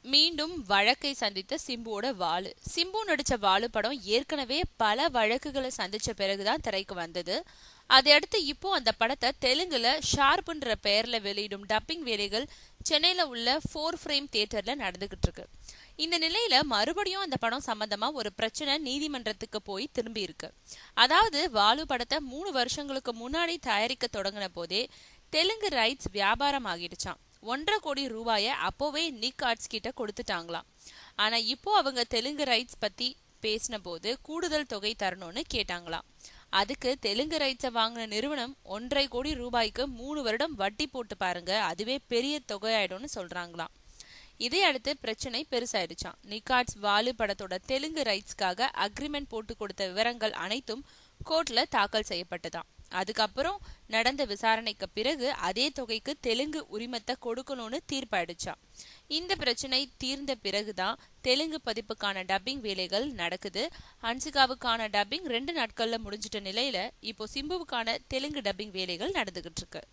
மீண்டும் வழக்கை சந்தித்த சிம்புவோட வாலு. சிம்பு நடிச்ச வாலு படம் ஏற்கனவே பல வழக்குகளை சந்திச்ச பிறகுதான் திரைக்கு வந்தது. அதையடுத்து இப்போ அந்த படத்தை தெலுங்குல ஷார்ப்ன்ற பெயர்ல வெளியிடும் டப்பிங் வேலைகள் சென்னையில உள்ள 4 ஃப்ரேம் தியேட்டர்ல நடந்துகிட்டு இருக்கு. இந்த நிலையில மறுபடியும் அந்த படம் சம்பந்தமா ஒரு பிரச்சனை நீதிமன்றத்துக்கு போய் திரும்பி இருக்கு. அதாவது வாலு படத்தை 3 வருஷங்களுக்கு முன்னாடி தயாரிக்க தொடங்கின போதே தெலுங்கு ரைட்ஸ் வியாபாரம் ஆகிடுச்சான். 1.5 கோடி ரூபாய அப்போவே நிக் ஆர்ட்ஸ் கிட்ட கொடுத்துட்டாங்களாம். ஆனா இப்போ அவங்க தெலுங்கு ரைட்ஸ் பத்தி பேசின போது கூடுதல் தொகை தரணும்னு கேட்டாங்களாம். அதுக்கு தெலுங்கு ரைட்ஸை வாங்கின நிறுவனம் 1.5 கோடி ரூபாய்க்கு 3 வருடம் வட்டி போட்டு பாருங்க, அதுவே பெரிய தொகையாயிடும்னு சொல்றாங்களாம். இதை அடுத்து பிரச்சனை பெருசாயிடுச்சான். நிக் ஆர்ட்ஸ் வாலு படத்தோட தெலுங்கு ரைட்ஸ்க்காக அக்ரிமெண்ட் போட்டு கொடுத்த விவரங்கள் அனைத்தும் கோர்ட்ல தாக்கல் செய்யப்பட்டதாம். அதுக்கப்புறம் நடந்த விசாரணைக்கு பிறகு அதே தொகைக்கு தெலுங்கு உரிமத்தை கொடுக்கணும்னு தீர்ப்பாயிடுச்சா. இந்த பிரச்சனை தீர்ந்த பிறகுதான் தெலுங்கு பதிப்புக்கான டப்பிங் வேலைகள் நடக்குது. ஹன்சிகாவுக்கான டப்பிங் 2 நாட்கள்ல முடிஞ்சிட்ட நிலையில இப்போ சிம்புவுக்கான தெலுங்கு டப்பிங் வேலைகள் நடந்துகிட்டு இருக்கு.